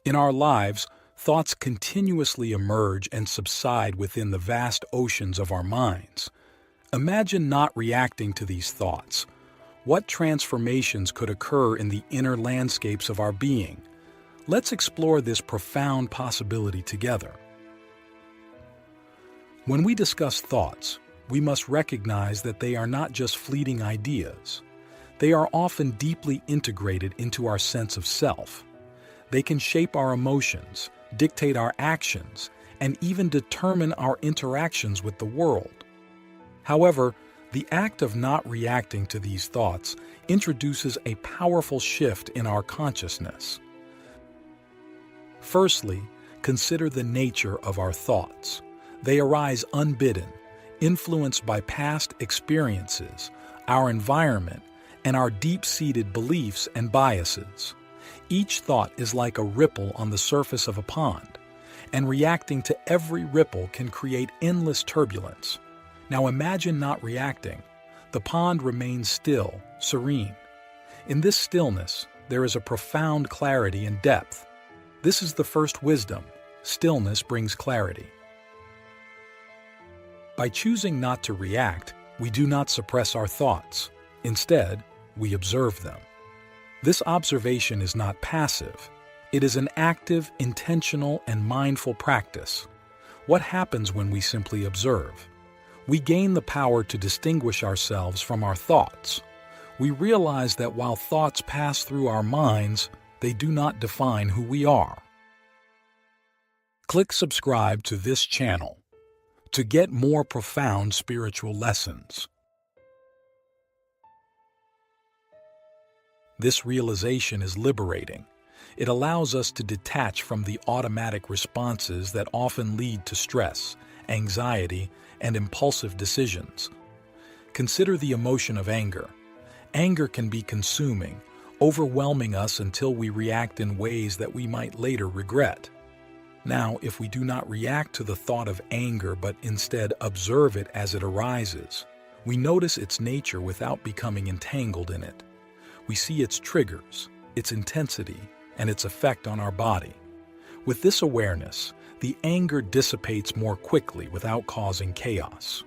In our lives, thoughts continuously emerge and subside within the vast oceans of our minds. Imagine not reacting to these thoughts. What transformations could occur in the inner landscapes of our being? Let's explore this profound possibility together. When we discuss thoughts, we must recognize that they are not just fleeting ideas. They are often deeply integrated into our sense of self. They can shape our emotions, dictate our actions, and even determine our interactions with the world. However, the act of not reacting to these thoughts introduces a powerful shift in our consciousness. Firstly, consider the nature of our thoughts. They arise unbidden, influenced by past experiences, our environment, and our deep-seated beliefs and biases. Each thought is like a ripple on the surface of a pond, and reacting to every ripple can create endless turbulence. Now imagine not reacting. The pond remains still, serene. In this stillness, there is a profound clarity and depth. This is the first wisdom. Stillness brings clarity. By choosing not to react, we do not suppress our thoughts. Instead, we observe them. This observation is not passive. It is an active, intentional, and mindful practice. What happens when we simply observe? We gain the power to distinguish ourselves from our thoughts. We realize that while thoughts pass through our minds, they do not define who we are. Click subscribe to this channel to get more profound spiritual lessons. This realization is liberating. It allows us to detach from the automatic responses that often lead to stress, anxiety, and impulsive decisions. Consider the emotion of anger. Anger can be consuming, overwhelming us until we react in ways that we might later regret. Now, if we do not react to the thought of anger but instead observe it as it arises, we notice its nature without becoming entangled in it. We see its triggers, its intensity, and its effect on our body. With this awareness, the anger dissipates more quickly without causing chaos.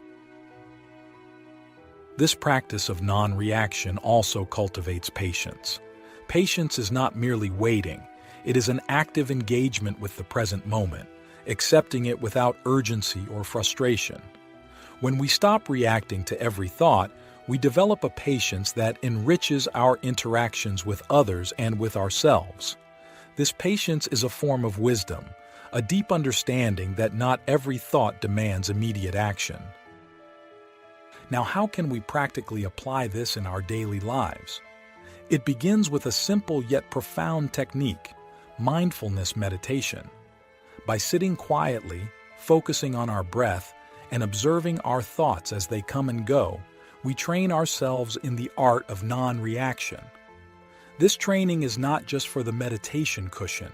This practice of non-reaction also cultivates patience. Patience is not merely waiting. It is an active engagement with the present moment, accepting it without urgency or frustration. When we stop reacting to every thought, we develop a patience that enriches our interactions with others and with ourselves. This patience is a form of wisdom, a deep understanding that not every thought demands immediate action. Now, how can we practically apply this in our daily lives? It begins with a simple yet profound technique, mindfulness meditation. By sitting quietly, focusing on our breath, and observing our thoughts as they come and go, we train ourselves in the art of non-reaction. This training is not just for the meditation cushion.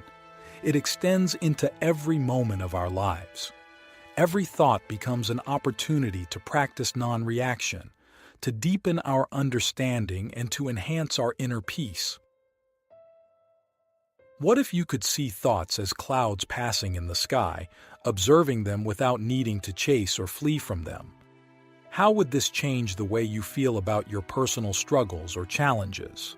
It extends into every moment of our lives. Every thought becomes an opportunity to practice non-reaction, to deepen our understanding and to enhance our inner peace. What if you could see thoughts as clouds passing in the sky, observing them without needing to chase or flee from them? How would this change the way you feel about your personal struggles or challenges?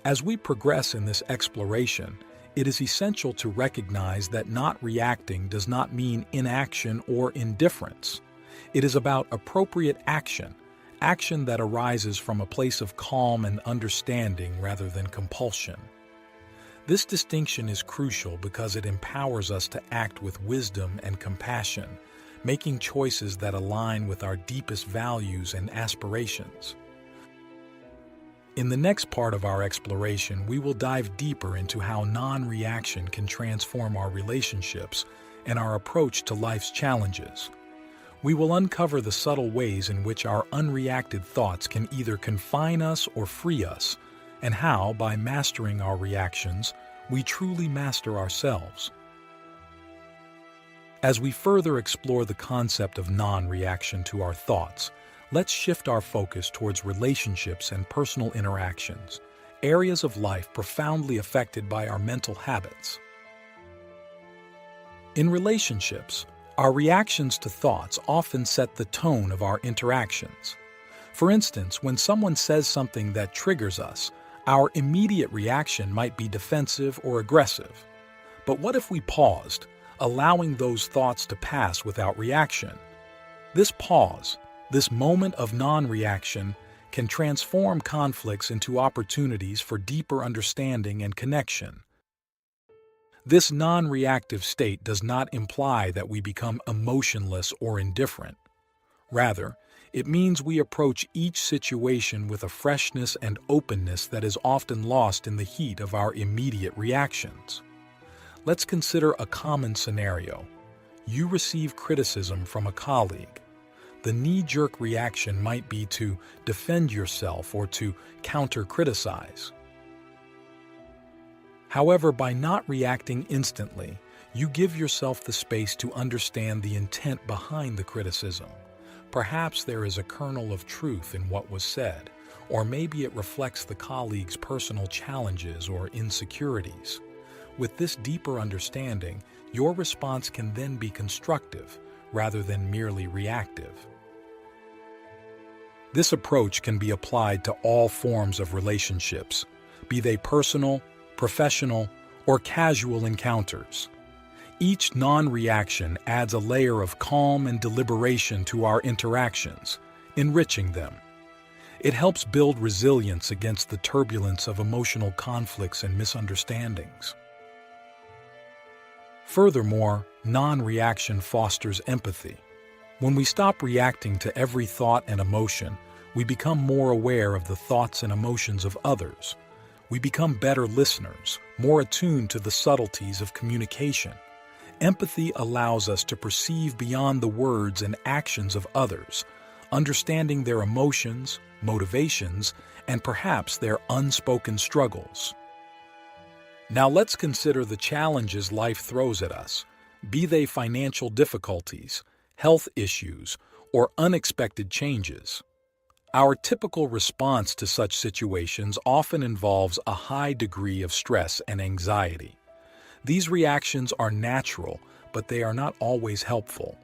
As we progress in this exploration, it is essential to recognize that not reacting does not mean inaction or indifference. It is about appropriate action, action that arises from a place of calm and understanding rather than compulsion. This distinction is crucial because it empowers us to act with wisdom and compassion, making choices that align with our deepest values and aspirations. In the next part of our exploration, we will dive deeper into how non-reaction can transform our relationships and our approach to life's challenges. We will uncover the subtle ways in which our unreacted thoughts can either confine us or free us, and how, by mastering our reactions, we truly master ourselves. As we further explore the concept of non-reaction to our thoughts, let's shift our focus towards relationships and personal interactions, areas of life profoundly affected by our mental habits. In relationships, our reactions to thoughts often set the tone of our interactions. For instance, when someone says something that triggers us, our immediate reaction might be defensive or aggressive. But what if we paused, allowing those thoughts to pass without reaction? This pause, this moment of non-reaction, can transform conflicts into opportunities for deeper understanding and connection. This non-reactive state does not imply that we become emotionless or indifferent. Rather, it means we approach each situation with a freshness and openness that is often lost in the heat of our immediate reactions. Let's consider a common scenario. You receive criticism from a colleague. The knee-jerk reaction might be to defend yourself or to counter-criticize. However, by not reacting instantly, you give yourself the space to understand the intent behind the criticism. Perhaps there is a kernel of truth in what was said, or maybe it reflects the colleague's personal challenges or insecurities. With this deeper understanding, your response can then be constructive rather than merely reactive. This approach can be applied to all forms of relationships, be they personal, professional, or casual encounters. Each non-reaction adds a layer of calm and deliberation to our interactions, enriching them. It helps build resilience against the turbulence of emotional conflicts and misunderstandings. Furthermore, non-reaction fosters empathy. When we stop reacting to every thought and emotion, we become more aware of the thoughts and emotions of others. We become better listeners, more attuned to the subtleties of communication. Empathy allows us to perceive beyond the words and actions of others, understanding their emotions, motivations, and perhaps their unspoken struggles. Now let's consider the challenges life throws at us, be they financial difficulties, health issues, or unexpected changes. Our typical response to such situations often involves a high degree of stress and anxiety. These reactions are natural, but they are not always helpful.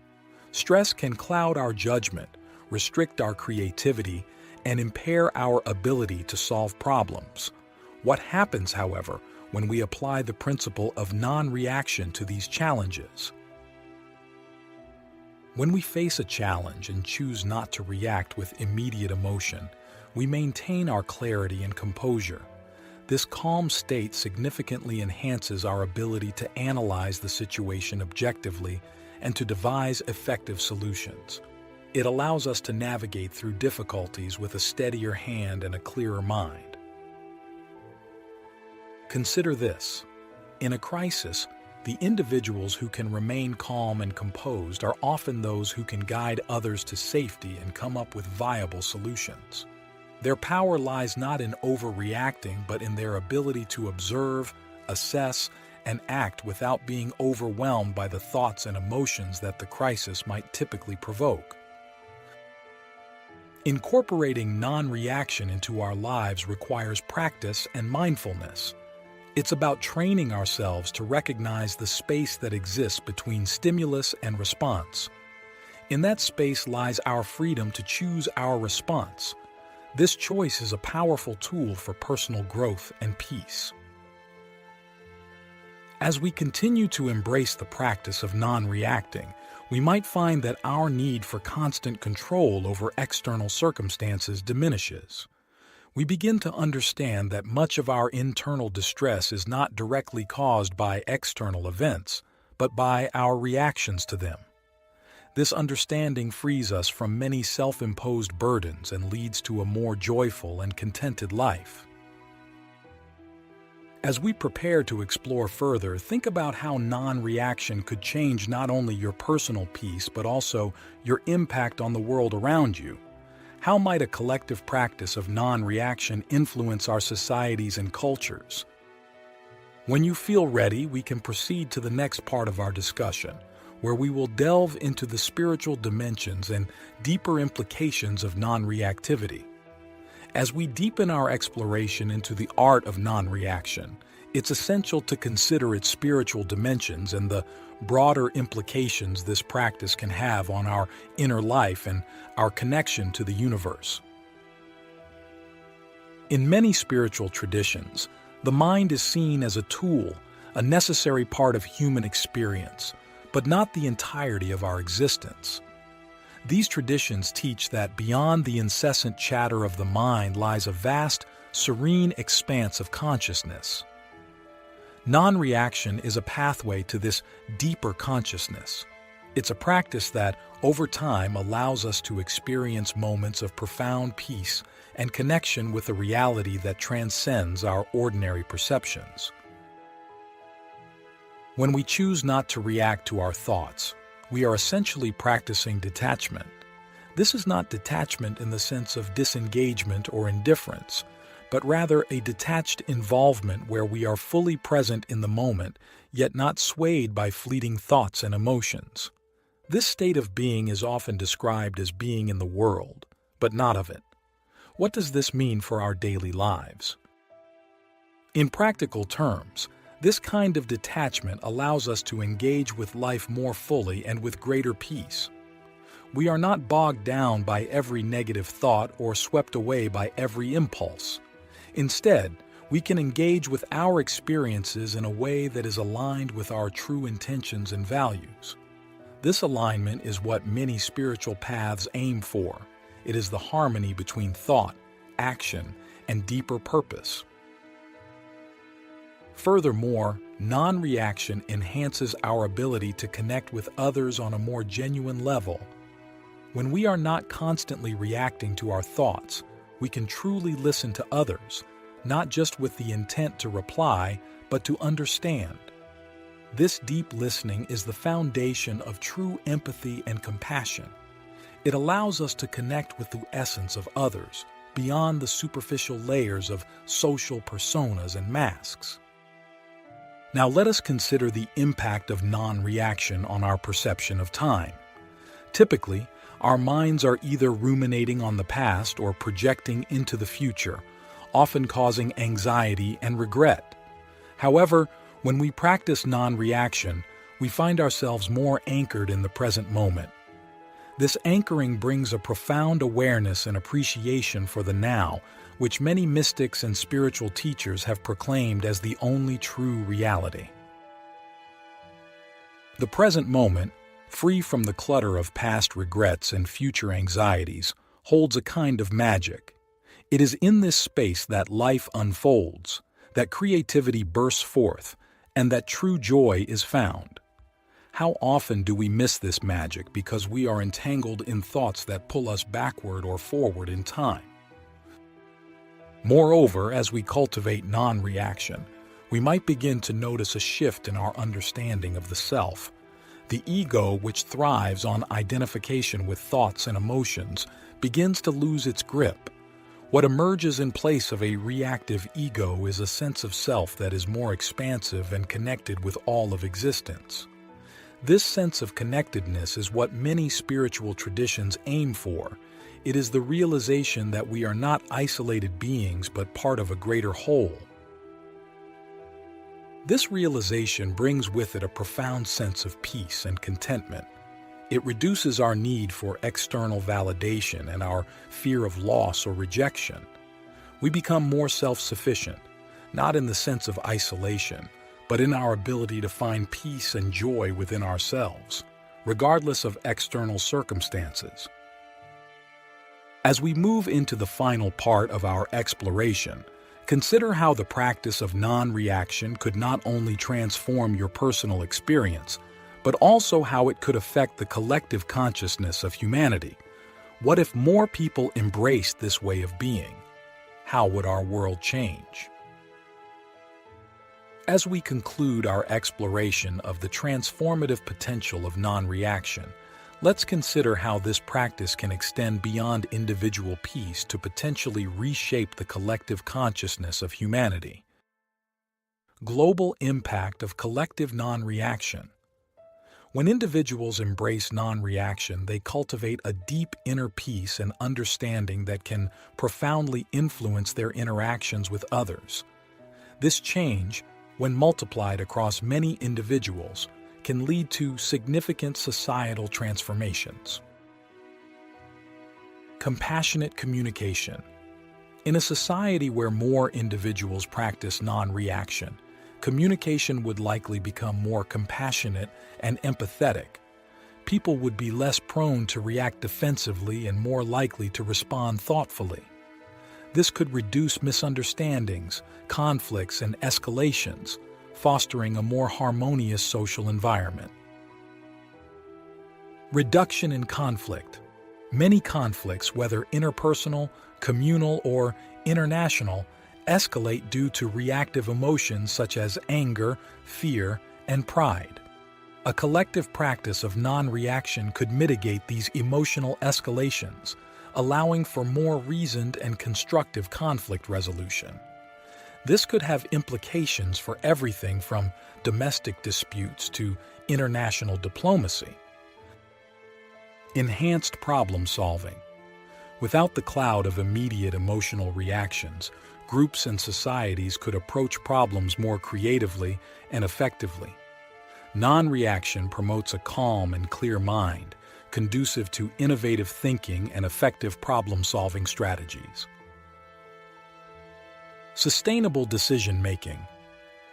Stress can cloud our judgment, restrict our creativity, and impair our ability to solve problems. What happens, however, when we apply the principle of non-reaction to these challenges? When we face a challenge and choose not to react with immediate emotion, we maintain our clarity and composure. This calm state significantly enhances our ability to analyze the situation objectively and to devise effective solutions. It allows us to navigate through difficulties with a steadier hand and a clearer mind. Consider this. In a crisis, the individuals who can remain calm and composed are often those who can guide others to safety and come up with viable solutions. Their power lies not in overreacting, but in their ability to observe, assess, and act without being overwhelmed by the thoughts and emotions that the crisis might typically provoke. Incorporating non-reaction into our lives requires practice and mindfulness. It's about training ourselves to recognize the space that exists between stimulus and response. In that space lies our freedom to choose our response. This choice is a powerful tool for personal growth and peace. As we continue to embrace the practice of non-reacting, we might find that our need for constant control over external circumstances diminishes. We begin to understand that much of our internal distress is not directly caused by external events, but by our reactions to them. This understanding frees us from many self-imposed burdens and leads to a more joyful and contented life. As we prepare to explore further, think about how non-reaction could change not only your personal peace, but also your impact on the world around you. How might a collective practice of non-reaction influence our societies and cultures? When you feel ready, we can proceed to the next part of our discussion, where we will delve into the spiritual dimensions and deeper implications of non-reactivity. As we deepen our exploration into the art of non-reaction, it's essential to consider its spiritual dimensions and the broader implications this practice can have on our inner life and our connection to the universe. In many spiritual traditions, the mind is seen as a tool, a necessary part of human experience, but not the entirety of our existence. These traditions teach that beyond the incessant chatter of the mind lies a vast, serene expanse of consciousness. Non-reaction is a pathway to this deeper consciousness. It's a practice that, over time, allows us to experience moments of profound peace and connection with a reality that transcends our ordinary perceptions. When we choose not to react to our thoughts, we are essentially practicing detachment. This is not detachment in the sense of disengagement or indifference, but rather a detached involvement where we are fully present in the moment, yet not swayed by fleeting thoughts and emotions. This state of being is often described as being in the world, but not of it. What does this mean for our daily lives? In practical terms, this kind of detachment allows us to engage with life more fully and with greater peace. We are not bogged down by every negative thought or swept away by every impulse. Instead, we can engage with our experiences in a way that is aligned with our true intentions and values. This alignment is what many spiritual paths aim for. It is the harmony between thought, action, and deeper purpose. Furthermore, non-reaction enhances our ability to connect with others on a more genuine level. When we are not constantly reacting to our thoughts, we can truly listen to others, not just with the intent to reply, but to understand. This deep listening is the foundation of true empathy and compassion. It allows us to connect with the essence of others, beyond the superficial layers of social personas and masks. Now let us consider the impact of non-reaction on our perception of time. Typically, our minds are either ruminating on the past or projecting into the future, often causing anxiety and regret. However, when we practice non-reaction, we find ourselves more anchored in the present moment. This anchoring brings a profound awareness and appreciation for the now, which many mystics and spiritual teachers have proclaimed as the only true reality. The present moment, free from the clutter of past regrets and future anxieties, holds a kind of magic. It is in this space that life unfolds, that creativity bursts forth, and that true joy is found. How often do we miss this magic because we are entangled in thoughts that pull us backward or forward in time? Moreover, as we cultivate non-reaction, we might begin to notice a shift in our understanding of the self. The ego, which thrives on identification with thoughts and emotions, begins to lose its grip. What emerges in place of a reactive ego is a sense of self that is more expansive and connected with all of existence. This sense of connectedness is what many spiritual traditions aim for. It is the realization that we are not isolated beings but part of a greater whole. This realization brings with it a profound sense of peace and contentment. It reduces our need for external validation and our fear of loss or rejection. We become more self-sufficient, not in the sense of isolation, but in our ability to find peace and joy within ourselves, regardless of external circumstances. As we move into the final part of our exploration, consider how the practice of non-reaction could not only transform your personal experience, but also how it could affect the collective consciousness of humanity. What if more people embraced this way of being? How would our world change? As we conclude our exploration of the transformative potential of non-reaction, let's consider how this practice can extend beyond individual peace to potentially reshape the collective consciousness of humanity. Global impact of collective non-reaction. When individuals embrace non-reaction, they cultivate a deep inner peace and understanding that can profoundly influence their interactions with others. This change, when multiplied across many individuals, can lead to significant societal transformations. Compassionate communication. In a society where more individuals practice non-reaction, communication would likely become more compassionate and empathetic. People would be less prone to react defensively and more likely to respond thoughtfully. This could reduce misunderstandings, conflicts, and escalations, fostering a more harmonious social environment. Reduction in conflict. Many conflicts, whether interpersonal, communal, or international, escalate due to reactive emotions such as anger, fear, and pride. A collective practice of non-reaction could mitigate these emotional escalations, allowing for more reasoned and constructive conflict resolution. This could have implications for everything from domestic disputes to international diplomacy. Enhanced problem solving. Without the cloud of immediate emotional reactions, groups and societies could approach problems more creatively and effectively. Non-reaction promotes a calm and clear mind, conducive to innovative thinking and effective problem-solving strategies. Sustainable decision-making.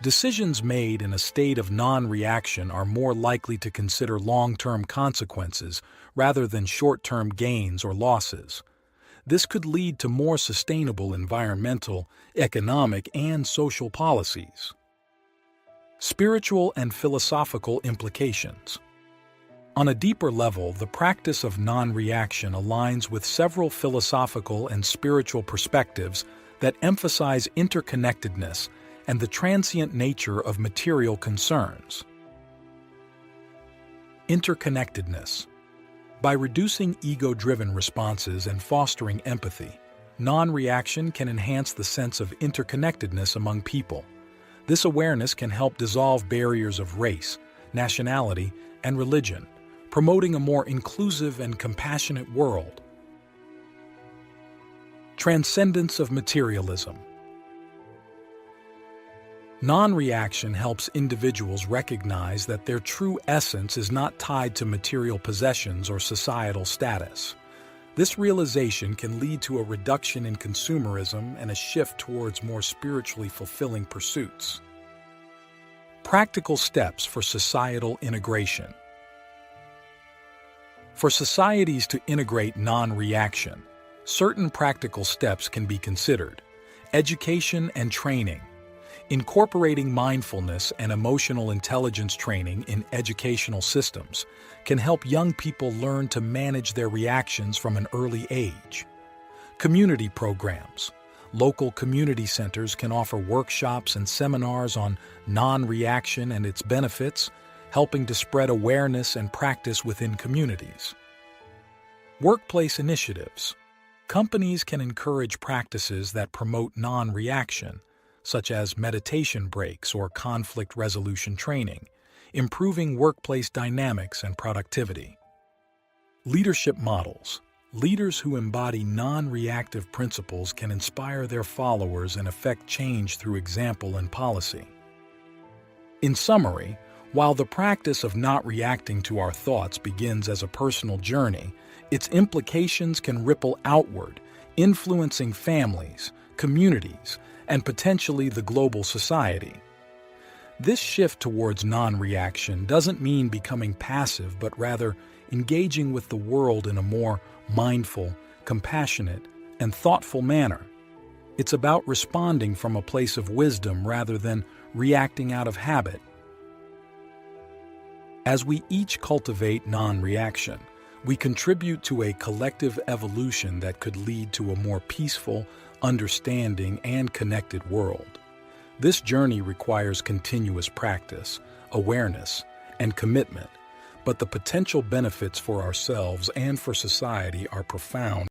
Decisions made in a state of non-reaction are more likely to consider long-term consequences rather than short-term gains or losses. This could lead to more sustainable environmental, economic, and social policies. Spiritual and philosophical implications. On a deeper level, the practice of non-reaction aligns with several philosophical and spiritual perspectives that emphasize interconnectedness and the transient nature of material concerns. Interconnectedness. By reducing ego-driven responses and fostering empathy, non-reaction can enhance the sense of interconnectedness among people. This awareness can help dissolve barriers of race, nationality, and religion, promoting a more inclusive and compassionate world. Transcendence of materialism. Non-reaction helps individuals recognize that their true essence is not tied to material possessions or societal status. This realization can lead to a reduction in consumerism and a shift towards more spiritually fulfilling pursuits. Practical steps for societal integration. For societies to integrate non-reaction, certain practical steps can be considered. Education and training. Incorporating mindfulness and emotional intelligence training in educational systems can help young people learn to manage their reactions from an early age. Community programs. Local community centers can offer workshops and seminars on non-reaction and its benefits, helping to spread awareness and practice within communities. Workplace initiatives. Companies can encourage practices that promote non-reaction, such as meditation breaks or conflict resolution training, improving workplace dynamics and productivity. Leadership models. Leaders who embody non-reactive principles can inspire their followers and affect change through example and policy. In summary, while the practice of not reacting to our thoughts begins as a personal journey, its implications can ripple outward, influencing families, communities, and potentially the global society. This shift towards non-reaction doesn't mean becoming passive, but rather engaging with the world in a more mindful, compassionate, and thoughtful manner. It's about responding from a place of wisdom rather than reacting out of habit. As we each cultivate non-reaction, we contribute to a collective evolution that could lead to a more peaceful, understanding, and connected world. This journey requires continuous practice, awareness, and commitment, but the potential benefits for ourselves and for society are profound.